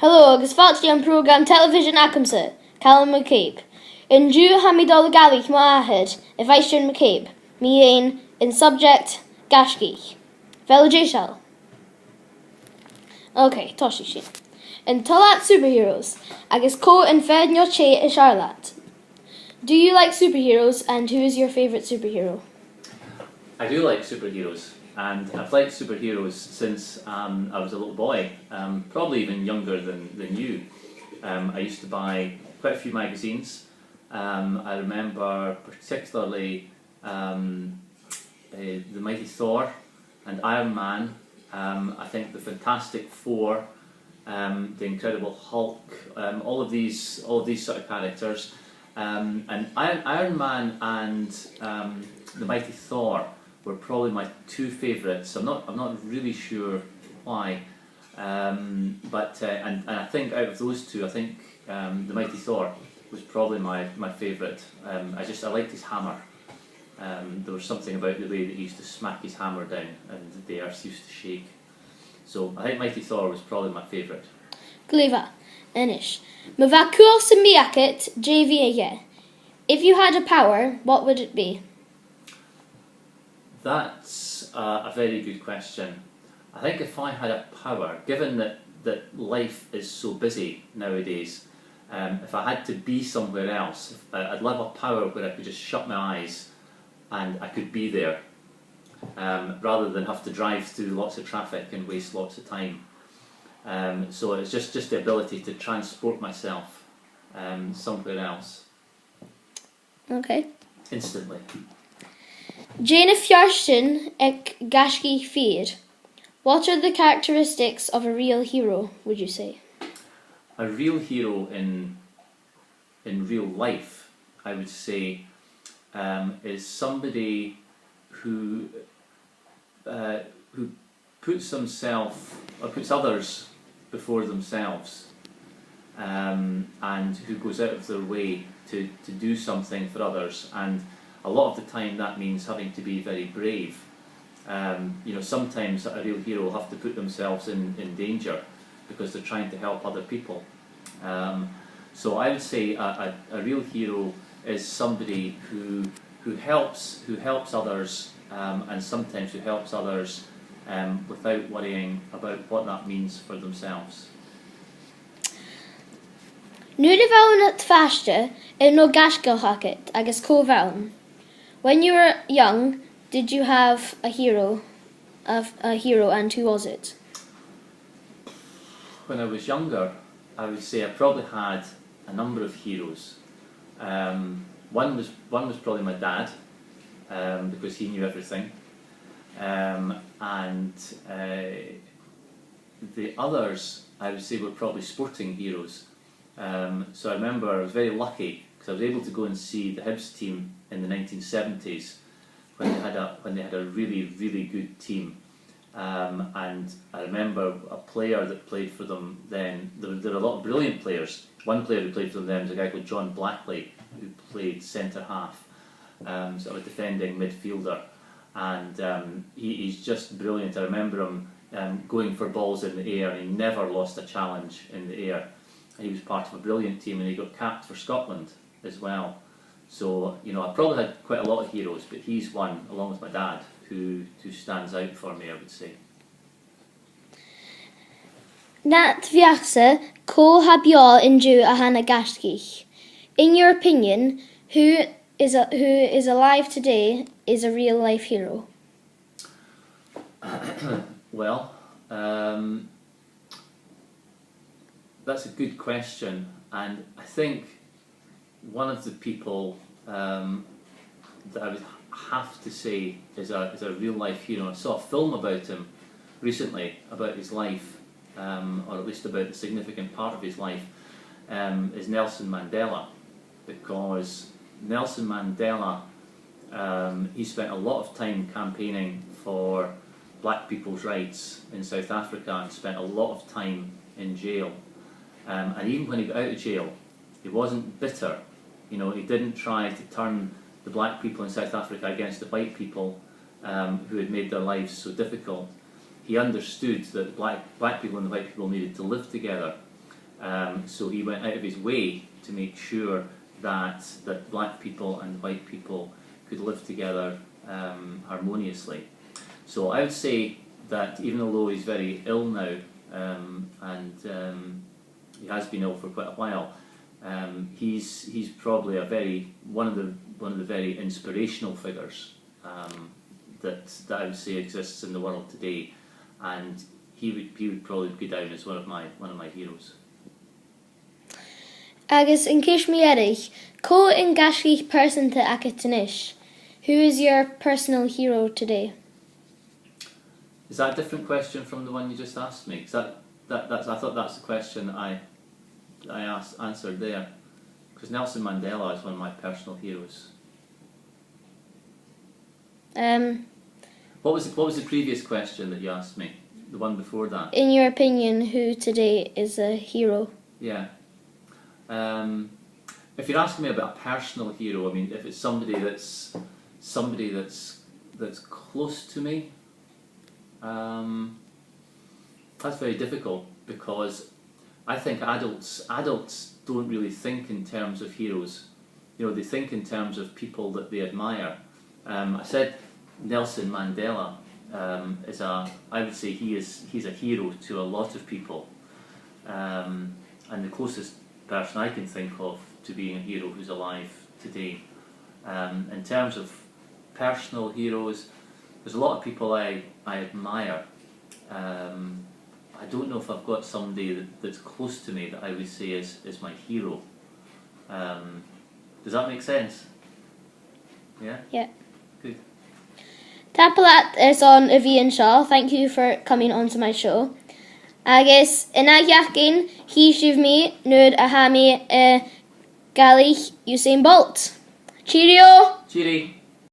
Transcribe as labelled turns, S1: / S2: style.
S1: Hello, agus fáiltí an program television acamsa, Callum McCabe. In Jew Hamidol Gaisgich Gleusta, if I should McCabe, me in subject Gaisgich. Velajeshal. Okay, Toshi she. In Talat superheroes, agus ko in fed nyoche is Charlotte. Do you like superheroes, and who is your favourite superhero?
S2: I do like superheroes, and I've liked superheroes since I was a little boy, probably even younger than you. I used to buy quite a few magazines. I remember particularly The Mighty Thor and Iron Man. I think the Fantastic Four, the Incredible Hulk, all of these sort of characters, and Iron Man and the Mighty Thor were probably my two favourites. I'm not really sure why, but I think out of those two, I think the Mighty Thor was probably my favourite. I liked his hammer. There was something about the way that he used to smack his hammer down and the earth used to shake. So I think Mighty Thor was probably my favourite.
S1: Gleva, Inish. Mavakur Simiakit JVA. If you had a power, what would it be?
S2: That's a very good question. I think if I had a power, given that life is so busy nowadays, if I had to be somewhere else, I'd love a power where I could just shut my eyes and I could be there, rather than have to drive through lots of traffic and waste lots of time. So it's just the ability to transport myself somewhere else.
S1: Okay.
S2: Instantly.
S1: Jane Fjarstin ek Gaisgich Feed. What are the characteristics of a real hero, would you say?
S2: A real hero in real life, I would say, is somebody who puts himself or puts others before themselves, and who goes out of their way to do something for others. And a lot of the time that means having to be very brave. Sometimes a real hero will have to put themselves in danger because they're trying to help other people. So I would say a real hero is somebody who helps others, and sometimes who helps others without worrying about what that means for themselves.
S1: Nu de bhain at faste in no Gaisgich agus cóbhain. When you were young, did you have a hero, and who was it?
S2: When I was younger, I would say I probably had a number of heroes. One was probably my dad, because he knew everything, and the others I would say were probably sporting heroes. So I remember I was very lucky because I was able to go and see the Hibs team in the 1970s when they had a really good team. And I remember a player that played for them then. There were a lot of brilliant players. One player who played for them then was a guy called John Blackley, who played centre half, sort of a defending midfielder, and he's just brilliant. I remember him going for balls in the air, and he never lost a challenge in the air. He was part of a brilliant team, and he got capped for Scotland as well. So I probably had quite a lot of heroes, but he's one, along with my dad, who stands out for me, I would say.
S1: Nat Viachse ko habiol inju ahana Gaisgich. In your opinion, who is alive today is a real life hero?
S2: Well, that's a good question, and I think one of the people that I would have to say is a real life hero. I saw a film about him recently, about his life, or at least about the significant part of his life, is Nelson Mandela, because Nelson Mandela, he spent a lot of time campaigning for black people's rights in South Africa and spent a lot of time in jail. And even when he got out of jail, he wasn't bitter. He didn't try to turn the black people in South Africa against the white people who had made their lives so difficult. He understood that black people and the white people needed to live together, So he went out of his way to make sure that black people and white people could live together harmoniously. So I would say that even although he's very ill now, and he has been ill for quite a while, he's probably one of the very inspirational figures that I would say exists in the world today, and he would probably go down as one of my heroes.
S1: Agus in case mi erich, co in Gaisgich persanta acatanish. Who is your personal hero today?
S2: Is that a different question from the one you just asked me? 'Cause I thought that's the question I answered there. Because Nelson Mandela is one of my personal heroes. What was the previous question that you asked me? The one before that?
S1: In your opinion, who today is a hero?
S2: Yeah. If you're asking me about a personal hero, I mean, if it's somebody that's close to me, that's very difficult, because I think adults don't really think in terms of heroes. You know, they think in terms of people that they admire. I said Nelson Mandela I would say he's a hero to a lot of people, and the closest person I can think of to being a hero who's alive today. In terms of personal heroes, there's a lot of people I admire. I don't know if I've got somebody that's close to me that I would say is my hero. Does that make sense? Yeah?
S1: Yeah.
S2: Good.
S1: Tapalat is on Ivian Shaw. Thank you for coming onto my show. Agus in agiacin, he shiv me nud a hami Gaisgich Usain Bolt. Cheerio!
S2: Cheery!